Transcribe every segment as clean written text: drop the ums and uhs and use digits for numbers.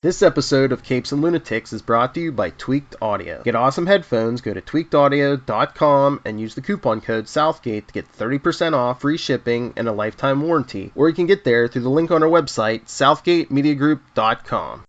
This episode of Capes and Lunatics is brought to you by Tweaked Audio. Get awesome headphones, go to tweakedaudio.com and use the coupon code Southgate to get 30% off, free shipping, and a lifetime warranty. Or you can get there through the link on our website, southgatemediagroup.com.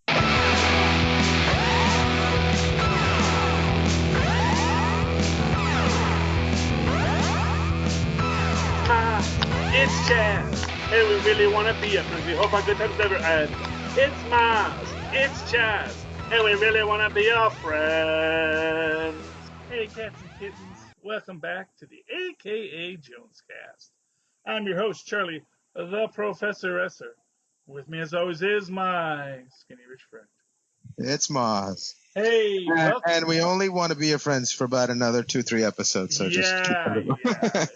It's Chaz, and we really want to be your friends. We hope our good times never end. It's Mozz, it's Chaz, and we really want to be your friends. Hey, cats and kittens, welcome back to the AKA JonesCast. I'm your host, Charlie, the Professor Esser. With me, as always, is my skinny rich friend. It's Mozz. Hey, welcome. And we only want to be your friends for about another 2-3 episodes, so just keep it.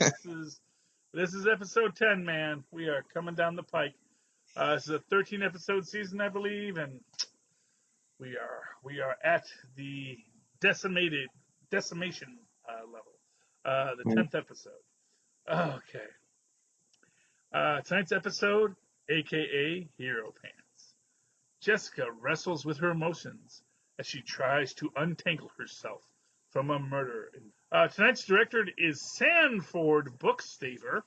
This is episode 10, man. We are coming down the pike. This is a 13-episode season, I believe, and we are at the decimation level, the 10th episode. Okay. Tonight's episode, a.k.a. Hero Pants. Jessica wrestles with her emotions as she tries to untangle herself from a murder. Tonight's director is Sanford Bookstaver.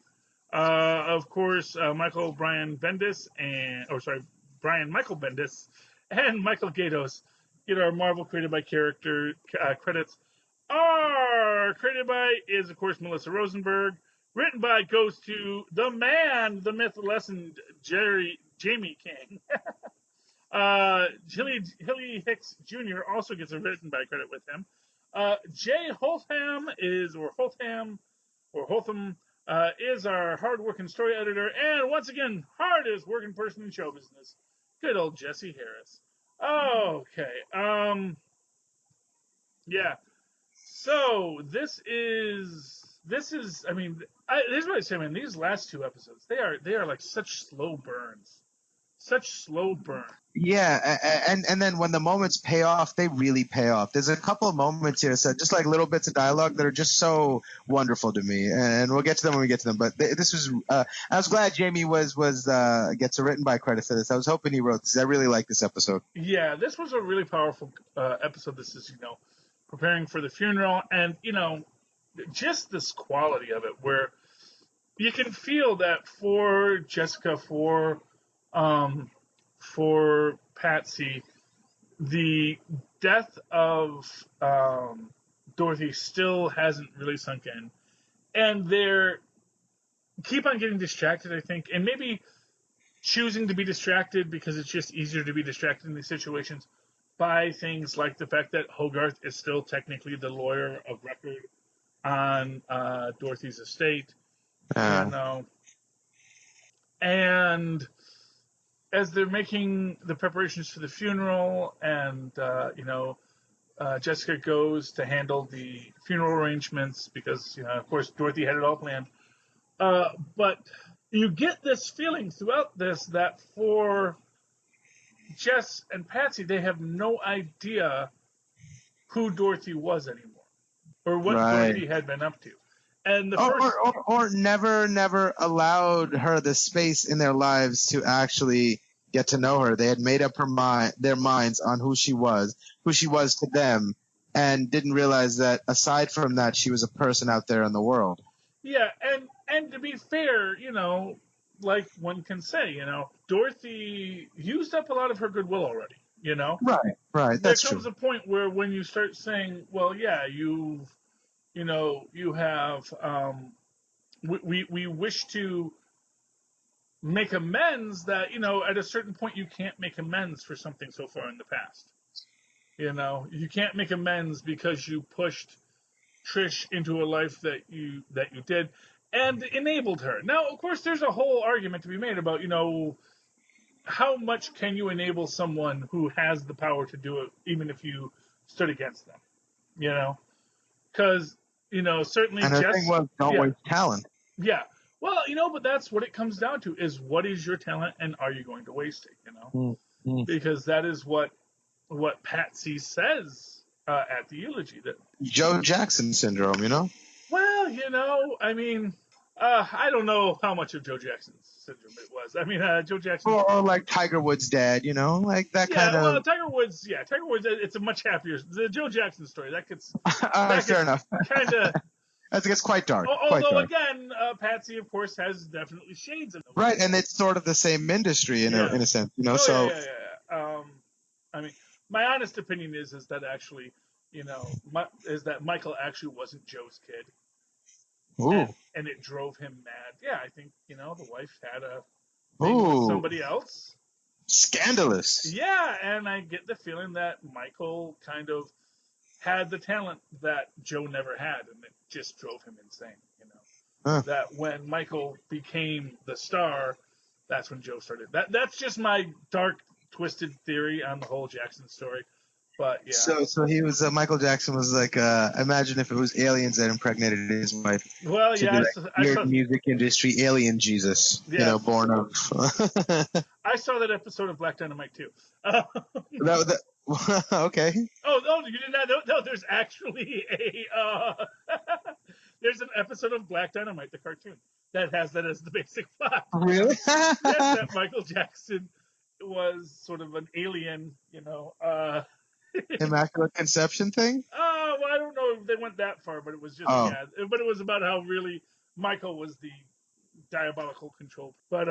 Of course, Brian Michael Bendis and Michael Gaydos get our Marvel created by character credits. Our created by is, of course, Melissa Rosenberg. Written by goes to the man, the myth, the legend, Jamie King. Hilly Hicks Jr. also gets a written by credit with him. Jay Holtham is our hard-working story editor, and once again, hardest working person in show business, good old Jesse Harris. Okay, yeah. So this is. I mean, this is what I say, man. These last two episodes, they are like such slow burns. Yeah, and then when the moments pay off, they really pay off. There's a couple of moments here, so just like little bits of dialogue that are just so wonderful to me, and we'll get to them when we get to them. But this was, I was glad Jamie gets a written by credit for this. I was hoping he wrote this. I really like this episode. Yeah, this was a really powerful episode. This is, preparing for the funeral, and just this quality of it, where you can feel that for Jessica, for Patsy, the death of Dorothy still hasn't really sunk in, and they're keep on getting distracted, I think, and maybe choosing to be distracted because it's just easier to be distracted in these situations by things like the fact that Hogarth is still technically the lawyer of record on Dorothy's estate, and as they're making the preparations for the funeral, and Jessica goes to handle the funeral arrangements because of course Dorothy had it all planned. But you get this feeling throughout this that for Jess and Patsy, they have no idea who Dorothy was anymore, or what Dorothy had been up to. And or never allowed her the space in their lives to actually get to know her. They had made up their minds on who she was to them, and didn't realize that aside from that, she was a person out there in the world. Yeah, and to be fair, like one can say, Dorothy used up a lot of her goodwill already, Right, that's true. There comes a point where when you start saying, well, yeah, you have, we wish to make amends, that, at a certain point you can't make amends for something so far in the past. You can't make amends because you pushed Trish into a life that you did and enabled her. Now, of course, there's a whole argument to be made about, how much can you enable someone who has the power to do it, even if you stood against them, because, certainly and the thing was, don't waste talent. Yeah. Well, but that's what it comes down to, is what is your talent and are you going to waste it, Mm-hmm. Because that is what Patsy says at the eulogy. That Joe Jackson syndrome, Well, I mean, I don't know how much of Joe Jackson's syndrome it was. I mean, Joe Jackson. Or like Tiger Woods' dad, like that kind Yeah, well, of. Tiger Woods. Yeah, Tiger Woods. It's a much happier. The Joe Jackson story that gets All right, fair gets enough. kind of. That gets quite dark. Quite Although dark. again, Patsy, of course, has definitely shades of. Right, and it's sort of the same industry in Yeah. a sense, Oh So yeah. I mean, my honest opinion is that actually, is that Michael actually wasn't Joe's kid, ooh, and it drove him mad. Yeah, I think the wife had a thing with ooh, somebody else. scandalous. Yeah, and I get the feeling that Michael kind of had the talent that Joe never had, and it just drove him insane. Huh. That when Michael became the star, that's when Joe started. That's just my dark, twisted theory on the whole Jackson story. But yeah. So he was Michael Jackson was like imagine if it was aliens that impregnated his wife Well, to yeah, be like I weird saw. music industry alien Jesus, Yeah, born of. I saw that episode of Black Dynamite too. Okay. Oh, you did not know? No, there's actually there's an episode of Black Dynamite, the cartoon, that has that as the basic plot. Really? Yes, that Michael Jackson was sort of an alien, Immaculate Conception thing? Well, I don't know if they went that far, but it was just Oh. yeah, but it was about how really Michael was the diabolical control. But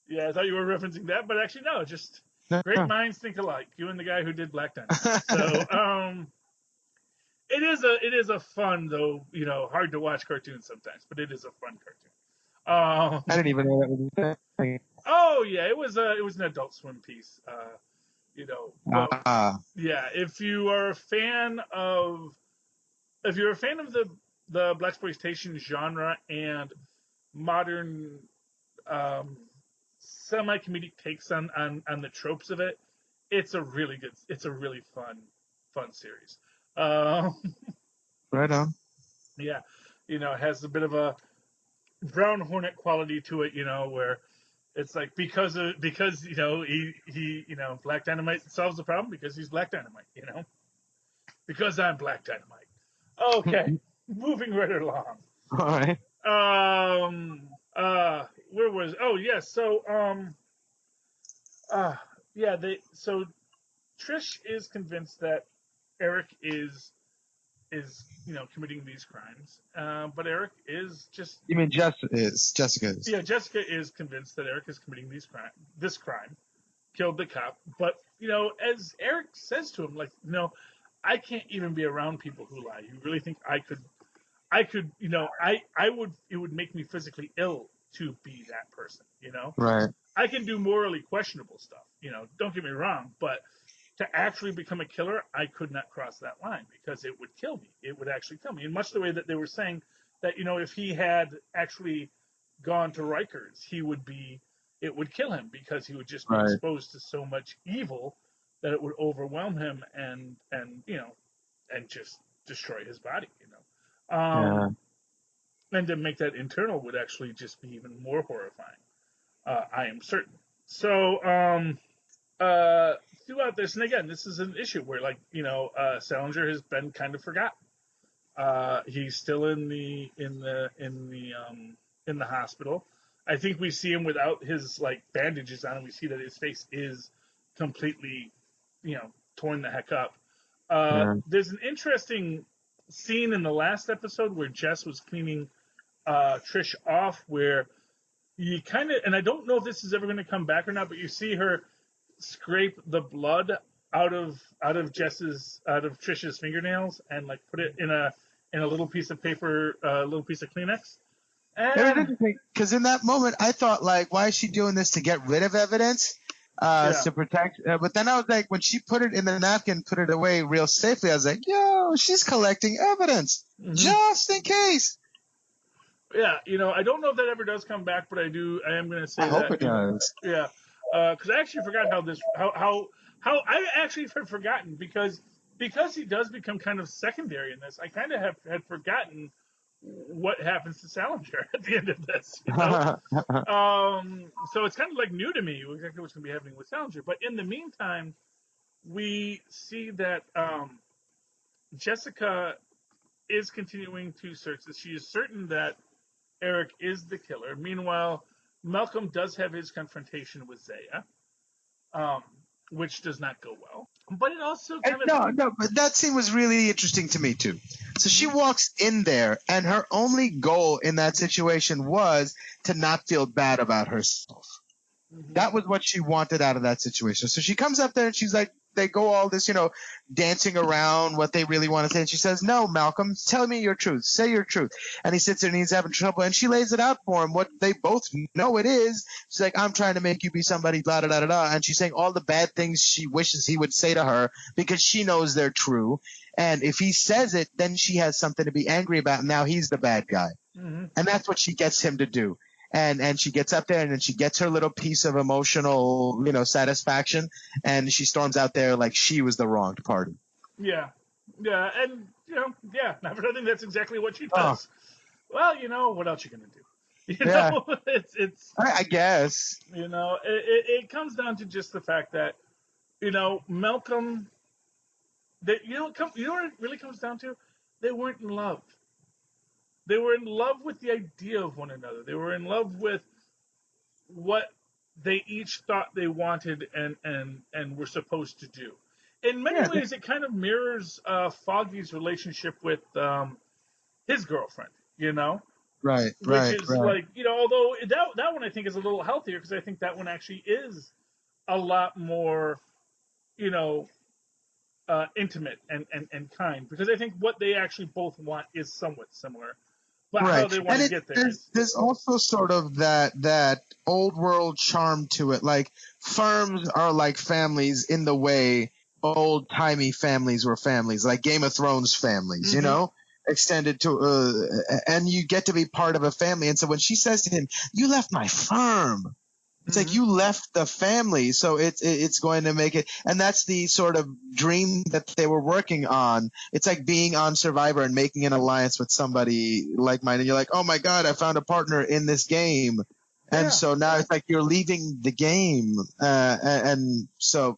yeah, I thought you were referencing that, but actually no, just great minds think alike. You and the guy who did Black Dynamite. So it is a fun though, hard to watch cartoon sometimes, but it is a fun cartoon. I didn't even know that was a thing. Oh yeah, it was an Adult Swim piece. But yeah, if you're a fan of the blaxploitation genre and modern semi-comedic takes on the tropes of it, it's a really fun series. Right on. Yeah, it has a bit of a Brown Hornet quality to it, where it's like because he Black Dynamite solves the problem because he's Black Dynamite, because I'm Black Dynamite. Okay, moving right along. All right. Where was? Oh yes. So So Trish is convinced that Eric is committing these crimes, but Eric is just. You mean Jessica is? Yeah, Jessica is convinced that Eric is committing this crime, killed the cop. But as Eric says to him, like, I can't even be around people who lie. You really think I could? I would. It would make me physically ill to be that person. Right. I can do morally questionable stuff. Don't get me wrong, but to actually become a killer, I could not cross that line because it would kill me. It would actually kill me. In much the way that they were saying that, if he had actually gone to Rikers, it would kill him because he would just be exposed to so much evil that it would overwhelm him and just destroy his body, And to make that internal would actually just be even more horrifying. I am certain. So, throughout this, and again, this is an issue where, Salinger has been kind of forgotten. He's still in the hospital. I think we see him without his bandages on, and we see that his face is completely, torn the heck up. There's an interesting scene in the last episode where Jess was cleaning Trish off, where you kind of, and I don't know if this is ever going to come back or not, but you see her scrape the blood out of Trish's fingernails and put it in a little piece of paper, a little piece of Kleenex. It was interesting because in that moment I thought, why is she doing this to get rid of evidence? To protect, but then I was like, when she put it in the napkin, put it away real safely, I was like, yo, she's collecting evidence just in case. Yeah, I don't know if that ever does come back, but I am going to say I hope it does. Yeah, because I actually forgot how I actually had forgotten because he does become kind of secondary in this. I kind of had forgotten what happens to Salinger at the end of this. So it's kind of new to me exactly what's going to be happening with Salinger. But in the meantime, we see that Jessica is continuing to search. She is certain that Eric is the killer. Meanwhile, Malcolm does have his confrontation with Zaya, um, which does not go well. But it also kind of No, but that scene was really interesting to me too. So she walks in there, and her only goal in that situation was to not feel bad about herself. That was what she wanted out of that situation. So she comes up there and she's like, they go all this, dancing around what they really want to say. And she says, no, Malcolm, tell me your truth. Say your truth. And he sits there and he's having trouble. And she lays it out for him, what they both know it is. She's like, I'm trying to make you be somebody, blah, blah, blah, blah. And she's saying all the bad things she wishes he would say to her because she knows they're true. And if he says it, then she has something to be angry about. And now he's the bad guy. And that's what she gets him to do. And she gets up there and then she gets her little piece of emotional, satisfaction, and she storms out there like she was the wronged party. Yeah. Yeah. And, not for nothing, that's exactly what she does. Well, what else you going to do? It's I guess. It comes down to just the fact that, Malcolm, what it really comes down to? They weren't in love. They were in love with the idea of one another. They were in love with what they each thought they wanted and were supposed to do. In many ways, it kind of mirrors Foggy's relationship with his girlfriend, Right, Which is like, although that one I think is a little healthier because I think that one actually is a lot more, intimate and kind, because I think what they actually both want is somewhat similar. But how they want to get there. There's also sort of that old world charm to it. Like, firms are like families in the way old timey families were families, like Game of Thrones families, extended to, and you get to be part of a family. And so when she says to him, "You left my firm," it's like you left the family, so it's going to make it, and that's the sort of dream that they were working on. It's like being on Survivor and making an alliance with somebody like-minded. You're like, oh my God, I found a partner in this game, and so now it's like you're leaving the game, and so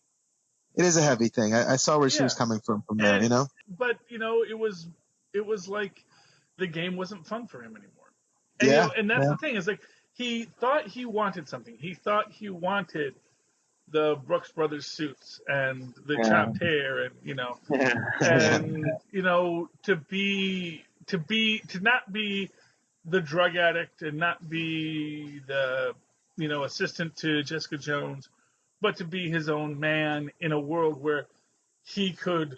it is a heavy thing. I saw where she was coming from there, But it was like the game wasn't fun for him anymore, and that's the thing, is like, he thought he wanted something. He thought he wanted the Brooks Brothers suits and the chopped hair, and to not be the drug addict and not be the assistant to Jessica Jones, but to be his own man in a world where he could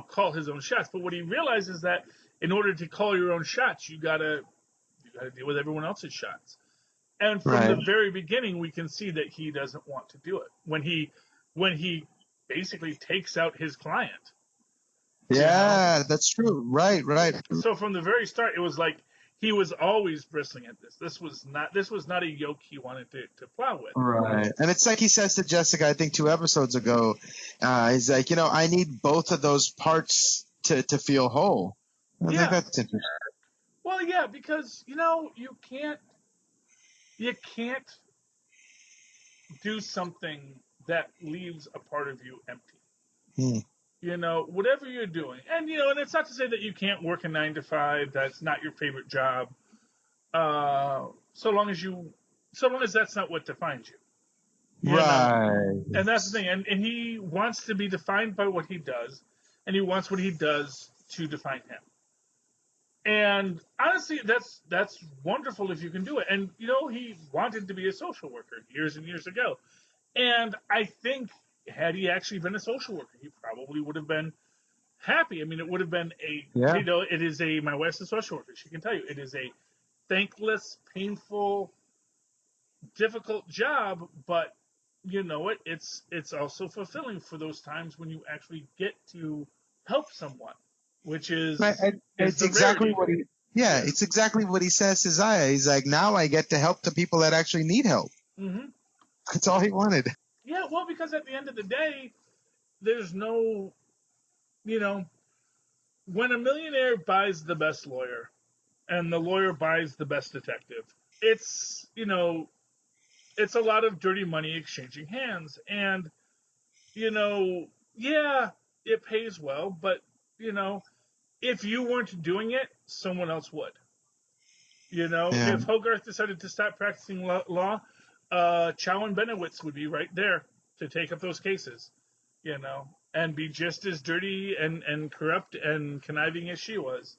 call his own shots. But what he realized is that in order to call your own shots, you gotta deal with everyone else's shots. And from the very beginning, we can see that he doesn't want to do it. When he basically takes out his client. Yeah, that's true. Right. So from the very start, it was like he was always bristling at this. This was not a yoke he wanted to plow with. Right. And it's like he says to Jessica, I think 2 episodes ago, he's like, I need both of those parts to feel whole. I think that's interesting. Well, yeah, because, you can't do something that leaves a part of you empty. Whatever you're doing. And, and it's not to say that you can't work a 9 to 5. That's not your favorite job. So long as that's not what defines you. Right. And that's the thing. And he wants to be defined by what he does. And he wants what he does to define him. And honestly, that's wonderful if you can do it. And, he wanted to be a social worker years and years ago. And I think had he actually been a social worker, he probably would have been happy. I mean, it would have been it is my wife's a social worker. She can tell you, it is a thankless, painful, difficult job, but it's also fulfilling for those times when you actually get to help someone. Which is, it's exactly what it's exactly what he says to Zaya. He's like, now I get to help the people that actually need help. That's all he wanted. Yeah, well, because at the end of the day, there's no, when a millionaire buys the best lawyer and the lawyer buys the best detective, it's, it's a lot of dirty money exchanging hands. And, it pays well, but, if you weren't doing it, someone else would. You know, Yeah. if Hogarth decided to stop practicing law, Chow and Benowitz would be right there to take up those cases, you know, and be just as dirty and corrupt and conniving as she was.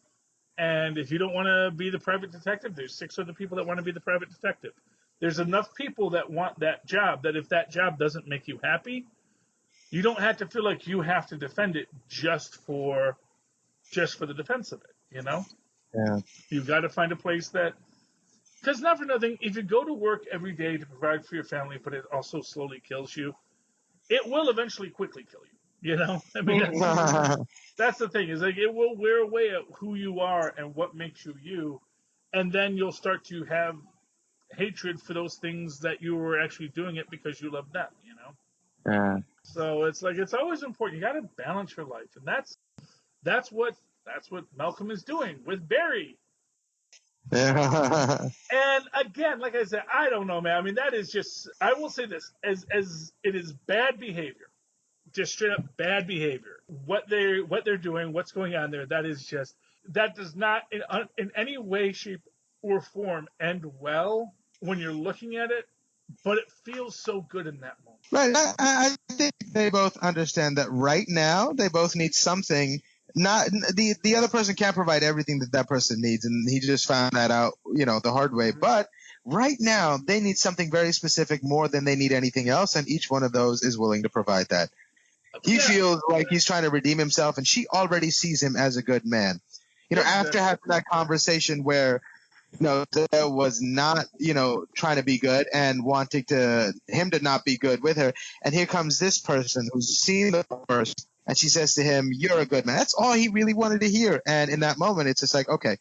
And if you don't want to be the private detective, there's 6 other people that want to be the private detective. There's enough people that want that job that if that job doesn't make you happy, you don't have to feel like you have to defend it just for the defense of it, you know? Yeah. You've got to find a place that, because not for nothing, if you go to work every day to provide for your family, but it also slowly kills you, it will eventually quickly kill you. You know, I mean, that's the thing, is like it will wear away at who you are and what makes you you, and then you'll start to have hatred for those things that you were actually doing it because you love them. You know, Yeah. so it's like it's always important. You got to balance your life, and that's what Malcolm is doing with Barry. Yeah. And again, like I said, I don't know, man. I mean, that is just. I will say this: as it is bad behavior, just straight up bad behavior. What they're doing, what's going on there. That is just that does not in any way, shape, or form end well when you're looking at it. But it feels so good in that moment. Right. I think they both understand that right now they both need something. Not the other person can't provide everything that that person needs, and he just found that out, the hard way. But right now they need something very specific more than they need anything else, and each one of those is willing to provide that. He feels like he's trying to redeem himself, and she already sees him as a good man. After having that conversation where there was not, trying to be good and wanting him to not be good with her. And here comes this person who's seen the first, and she says to him, "You're a good man." That's all he really wanted to hear. And in that moment, it's just like, okay,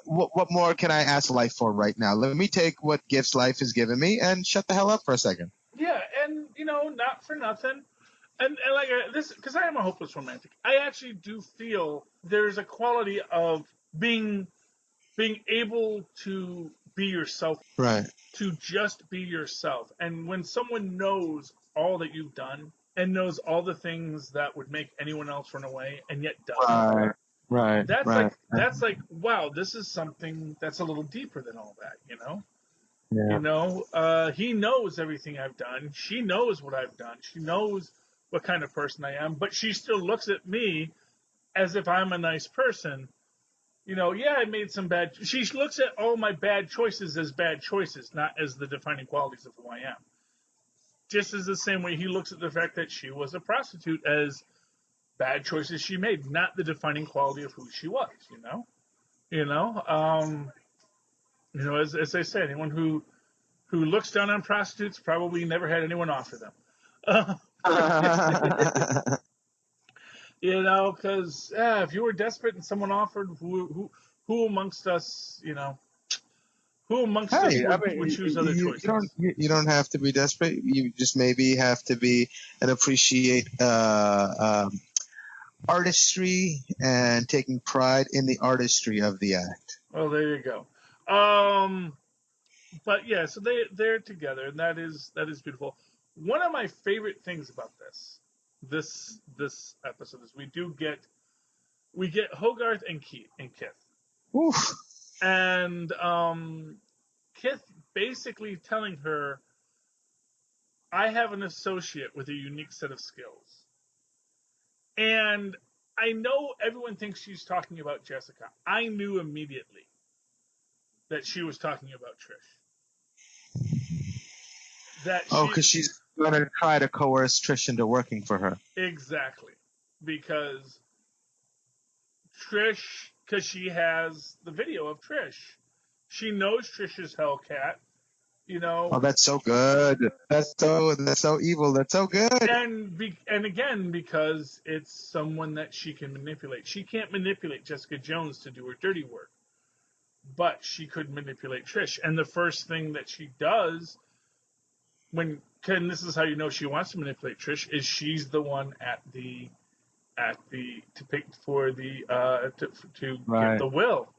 what more can I ask life for right now? Let me take what gifts life has given me and shut the hell up for a second. Yeah, and not for nothing. And like this, because I am a hopeless romantic. I actually do feel there's a quality of being able to be yourself, Right. to just be yourself. And when someone knows all that you've done and knows all the things that would make anyone else run away and yet doesn't, Right. that's like wow, this is something that's a little deeper than all that, Yeah. He knows everything I've done. She knows what I've done. She knows what kind of person I am, but she still looks at me as if I'm a nice person. Yeah, I made some bad. She looks at all my bad choices as bad choices, not as the defining qualities of who I am. Just as the same way he looks at the fact that she was a prostitute as bad choices she made, not the defining quality of who she was. You know. As I say, anyone who looks down on prostitutes probably never had anyone offer them. Because if you were desperate and someone offered, who amongst us, who amongst us Hey, I would mean, choose other choices? you don't have to be desperate. You just maybe have to be and appreciate artistry and taking pride in the artistry of the act. Well, there you go. But yeah, so they're together, and that is beautiful. One of my favorite things about this episode is we get Hogarth and Kith, Oof. and Kith basically telling her, "I have an associate with a unique set of skills," and I know everyone thinks she's talking about Jessica. I knew immediately that she was talking about Trish. Because she's going to try to coerce Trish into working for her. Exactly. Because she has the video of Trish. She knows Trish is Hellcat, Oh, that's so good. That's so evil. That's so good. and again, because it's someone that she can manipulate. She can't manipulate Jessica Jones to do her dirty work, but she could manipulate Trish. And the first thing that she does and this is how you know she wants to manipulate Trish, is she's the one to pick for the to get the will.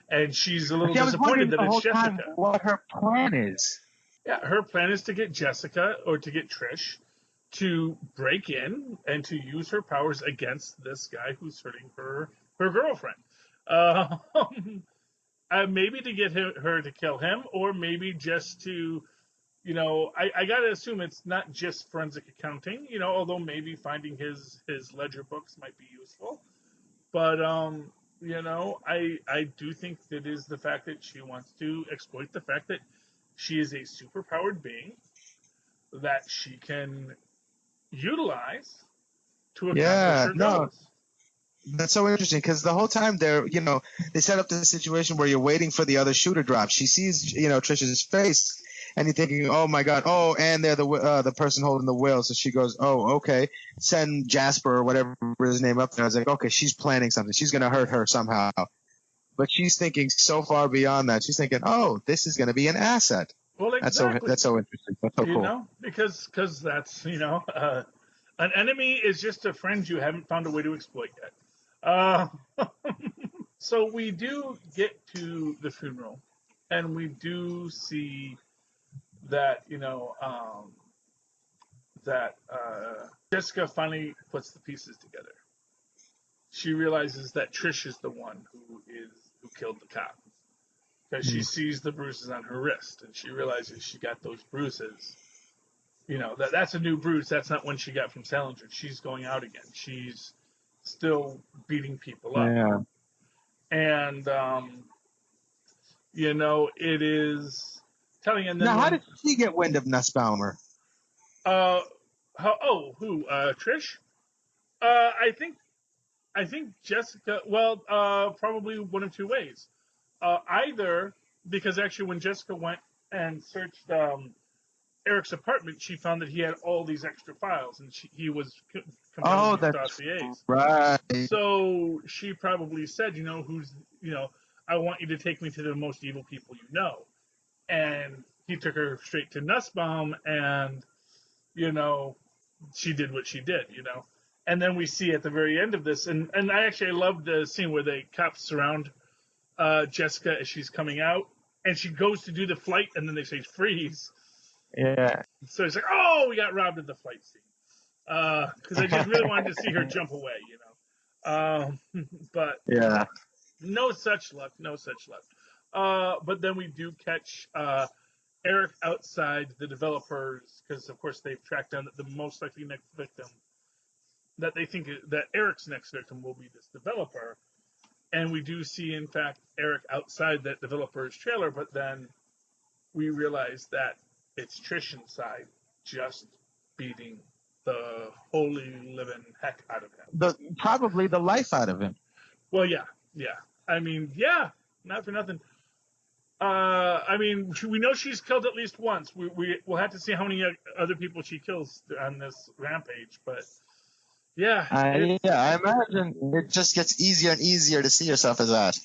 And she's a little disappointed that it's Jessica. What her plan is? Yeah, her plan is to get Jessica or to get Trish to break in and to use her powers against this guy who's hurting her girlfriend. maybe to get her to kill him, or maybe just to, I gotta assume it's not just forensic accounting, although maybe finding his ledger books might be useful. But I do think that is the fact that she wants to exploit the fact that she is a superpowered being that she can utilize to accomplish Yeah, her no, goals. that's so interesting because the whole time they set up this situation where you're waiting for the other shoe to drop. She sees, Trish's face, and you're thinking, oh my God, oh, and they're the person holding the will. So she goes, oh, okay, send Jasper or whatever his name up there. I was like, okay, she's planning something. She's gonna hurt her somehow. But she's thinking so far beyond that. She's thinking, oh, this is gonna be an asset. Well, exactly. That's so interesting. That's so cool. Because that's an enemy is just a friend you haven't found a way to exploit yet. So we do get to the funeral, and we do see that Jessica finally puts the pieces together. She realizes that Trish is the one who killed the cop, because she sees the bruises on her wrist, and she realizes she got those bruises. That's a new bruise. That's not one she got from Salinger. She's going out again. She's still beating people up. Yeah. And it is telling. And then Now, how did she get wind of Nussbaumer? Who? Trish? I think Jessica. Well, probably one of two ways. Either because actually when Jessica went and searched Eric's apartment, she found that he had all these extra files, and he was compiling these dossiers. Right. So she probably said, I want you to take me to the most evil people you know. And he took her straight to Nussbaum, and, she did what she did, And then we see at the very end of this, and I love the scene where the cops surround Jessica as she's coming out, and she goes to do the flight, and then they say freeze. Yeah. So it's like, oh, we got robbed of the flight scene. Because I just really wanted to see her jump away, But yeah, no such luck. But then we do catch Eric outside the developers, because of course they've tracked down the most likely next victim. That they think that Eric's next victim will be this developer. And we do see, in fact, Eric outside that developer's trailer, but then we realize that it's Trish inside, just beating the holy living heck out of him. Probably the life out of him. Well, yeah. I mean, yeah, not for nothing. We know she's killed at least once. We'll have to see how many other people she kills on this rampage, but yeah. I imagine it just gets easier and easier to see yourself as that.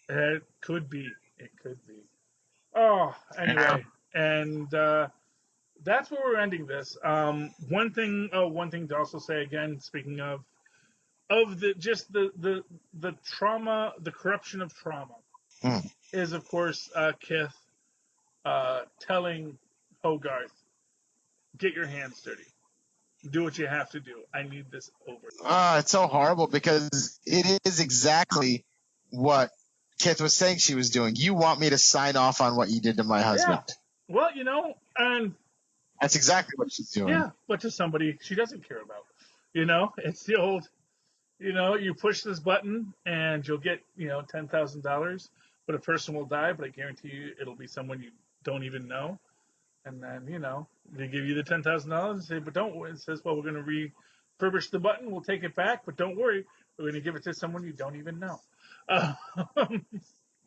It could be. Oh, anyway. And that's where we're ending this. One thing to also say again, speaking of the trauma, the corruption of trauma, is of course Kith telling Hogarth, get your hands dirty. Do what you have to do. I need this over. It's so horrible because it is exactly what Kith was saying she was doing. You want me to sign off on what you did to my husband. Yeah. Well, and that's exactly what she's doing. Yeah, but to somebody she doesn't care about. It's the old, you push this button and you'll get, $10,000, but a person will die, but I guarantee you it'll be someone you don't even know. And then, they give you the $10,000 and say, but don't worry. It says, well, we're going to refurbish the button. We'll take it back, but don't worry. We're going to give it to someone you don't even know.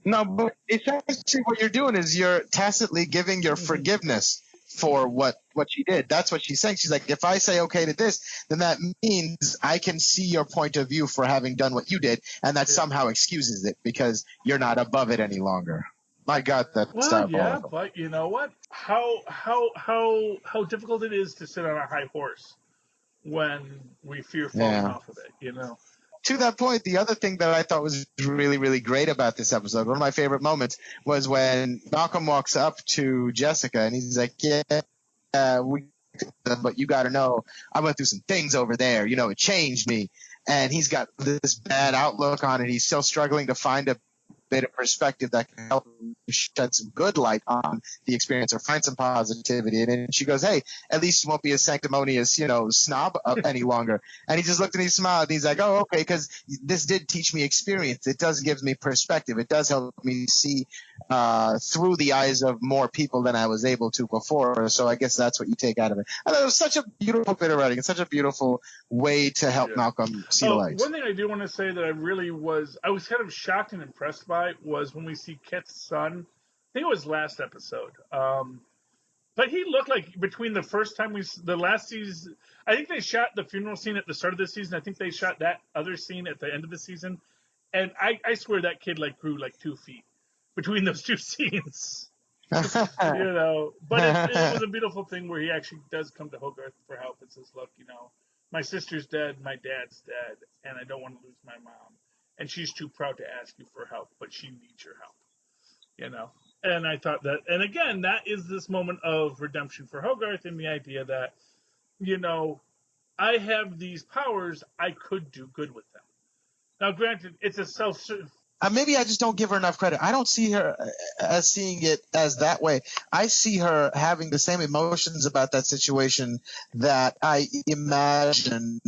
No, but essentially what you're doing is you're tacitly giving your forgiveness for what she did. That's what she's saying. She's like, if I say okay to this, then that means I can see your point of view for having done what you did, and that somehow excuses it because you're not above it any longer. My God, that's diabolical. Yeah, but you know what? How difficult it is to sit on a high horse when we fear falling off of it, To that point, the other thing that I thought was really, really great about this episode, one of my favorite moments, was when Malcolm walks up to Jessica and he's like, but you got to know, I went through some things over there. It changed me. And he's got this bad outlook on it. He's still struggling to find a bit of perspective that can help shed some good light on the experience or find some positivity. And then she goes, hey, at least you won't be a sanctimonious, snob any longer. And he just looked at me, smiled, and he's like, oh, okay, because this did teach me experience. It does give me perspective. It does help me see through the eyes of more people than I was able to before. So I guess that's what you take out of it. I thought it was such a beautiful bit of writing. It's such a beautiful way to help Malcolm see the light. One thing I do want to say that I was kind of shocked and impressed by was when we see Kit's son. I think it was last episode. But he looked like between the first time the last season, I think they shot the funeral scene at the start of the season. I think they shot that other scene at the end of the season. And I swear that kid grew 2 feet between those two scenes. But it was a beautiful thing where he actually does come to Hogarth for help and says, look, my sister's dead, my dad's dead, and I don't want to lose my mom. And she's too proud to ask you for help, but she needs your help, And I thought that, and again, that is this moment of redemption for Hogarth and the idea that, I have these powers, I could do good with them. Now, granted, it's a maybe I just don't give her enough credit. I don't see her as seeing it as that way. I see her having the same emotions about that situation that I imagine.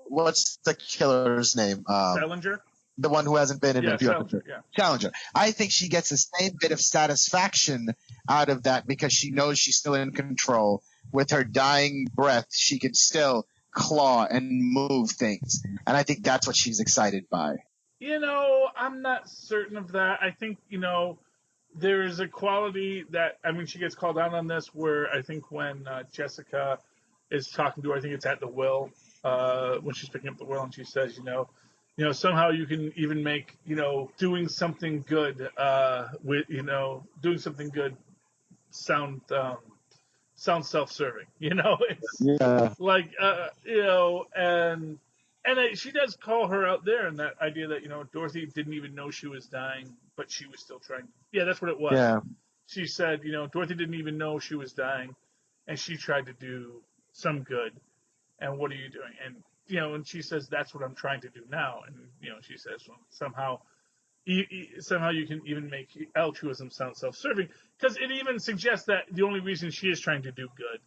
What's the killer's name? Salinger? The one who hasn't been in a few episodes. Challenger. I think she gets the same bit of satisfaction out of that because she knows she's still in control. With her dying breath, she can still claw and move things. And I think that's what she's excited by. I'm not certain of that. I think, there's a quality that, she gets called out on this where I think when Jessica is talking to her, I think it's at the will, when she's picking up the will and she says, somehow you can even make, doing something good, doing something good sound self-serving, And she does call her out there, and that idea that, Dorothy didn't even know she was dying, but she was still trying. Yeah, that's what it was. Yeah. She said, Dorothy didn't even know she was dying, and she tried to do some good. And what are you doing? And, and she says, that's what I'm trying to do now. And, she says, well, somehow you can even make altruism sound self-serving, because it even suggests that the only reason she is trying to do good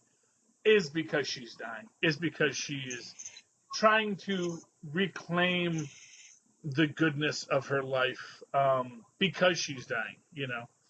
is because she's dying, is because she is trying to reclaim the goodness of her life because she's dying,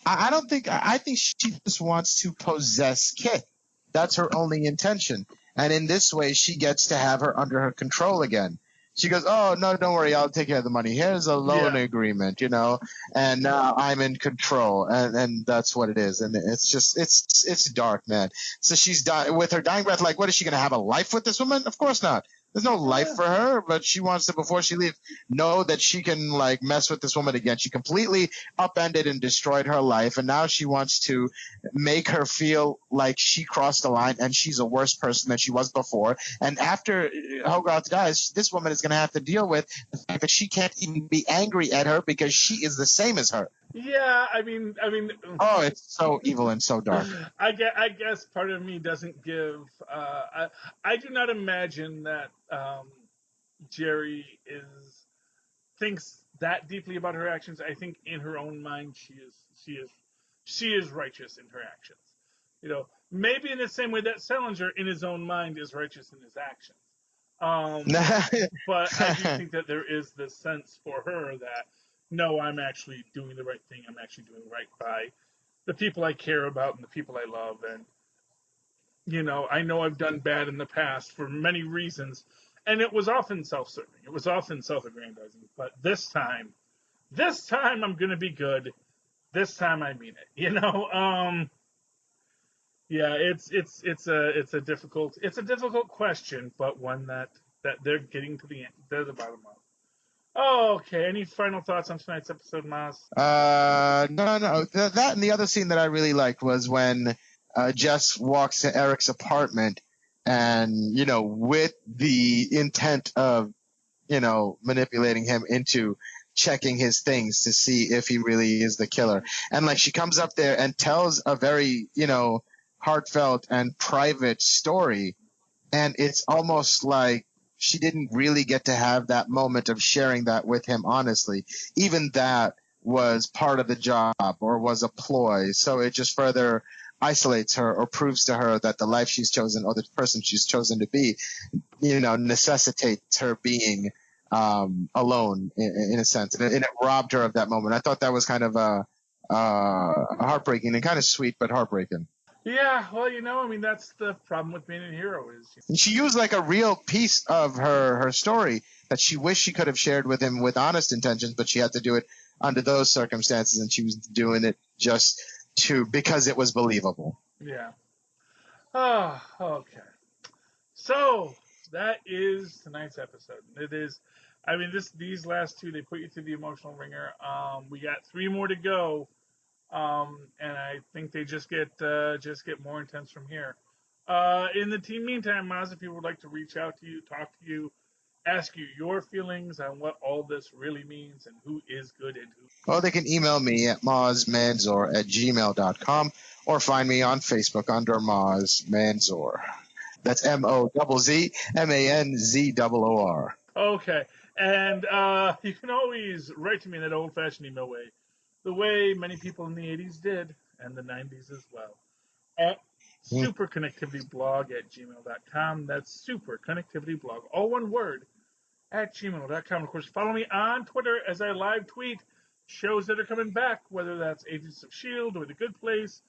I think she just wants to possess Kit. That's her only intention. And in this way, she gets to have her under her control again. She goes, oh, no, don't worry, I'll take care of the money. Here's a loan agreement, and now I'm in control. And that's what it is. And it's just, it's dark, man. So she's dying with her dying breath. What is she going to have a life with this woman? Of course not. There's no life for her, but she wants to, before she leaves, know that she can mess with this woman again. She completely upended and destroyed her life, and now she wants to make her feel like she crossed the line and she's a worse person than she was before. And after Hogarth dies, this woman is going to have to deal with the fact that she can't even be angry at her because she is the same as her. Yeah, I mean. Oh, it's so evil and so dark. I guess part of me doesn't give. I do not imagine that Jerry thinks that deeply about her actions. I think in her own mind, she is righteous in her actions. Maybe in the same way that Salinger, in his own mind, is righteous in his actions. But I do think that there is this sense for her that, no, I'm actually doing the right thing. I'm actually doing right by the people I care about and the people I love. And, I know I've done bad in the past for many reasons. And it was often self-serving. It was often self-aggrandizing. But this time I'm going to be good. This time I mean it, Yeah, it's a difficult question, but one that they're getting to the end. They're the bottom of. Oh, okay. Any final thoughts on tonight's episode, Mozz? No. That and the other scene that I really liked was when Jess walks to Eric's apartment and, with the intent of, manipulating him into checking his things to see if he really is the killer. And, she comes up there and tells a very, heartfelt and private story. And it's almost like she didn't really get to have that moment of sharing that with him honestly. Even that was part of the job or was a ploy. So it just further isolates her or proves to her that the life she's chosen or the person she's chosen to be, necessitates her being alone in a sense. And it robbed her of that moment. I thought that was kind of heartbreaking and kind of sweet, but heartbreaking. Yeah, well, I mean, that's the problem with being a hero is. And she used like a real piece of her story that she wished she could have shared with him with honest intentions, but she had to do it under those circumstances, and she was doing it just because it was believable. Yeah. Oh, okay. So that is tonight's episode. It is. I mean, these last two, they put you through the emotional ringer. We got 3 more to go. And I think they just get more intense from here. In the meantime, Mozz, if you would like to reach out to you, talk to you, ask you your feelings on what all this really means and who is good and who. Well, they can email me at mozzmanzor@gmail.com or find me on Facebook under Mozz Manzor. That's MOZZMANZOOR. Okay, and you can always write to me in that old-fashioned email way, the way many people in the 80s did, and the 90s as well, at superconnectivityblog@gmail.com. That's superconnectivityblog, all one word, at gmail.com. Of course, follow me on Twitter as I live tweet shows that are coming back, whether that's Agents of S.H.I.E.L.D. or The Good Place,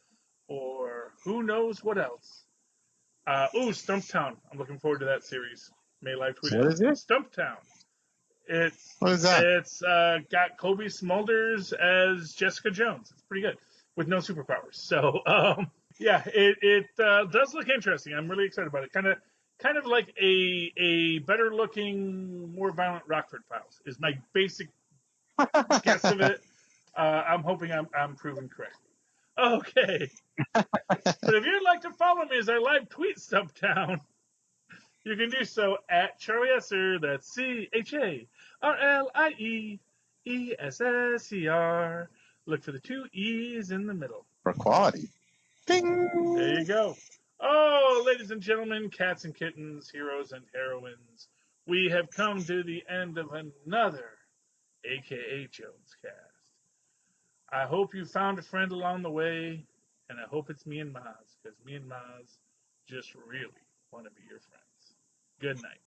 or who knows what else. Stumptown. I'm looking forward to that series. May live tweet What it. is it? Stumptown. What is that? It's got Kobe Smulders as Jessica Jones. It's pretty good with no superpowers. So yeah, it does look interesting. I'm really excited about it. Kind of like a better looking, more violent Rockford Files is my basic guess of it. I'm hoping I'm proven correct. Okay, but if you'd like to follow me as I live tweet Stumptown, you can do so at Charlie Esser. That's CharlieEsser. Look for the 2 E's in the middle. For quality. Ding! There you go. Oh, ladies and gentlemen, cats and kittens, heroes and heroines, we have come to the end of another AKA JonesCast. I hope you found a friend along the way, and I hope it's me and Mozz, because me and Mozz just really want to be your friends. Good night.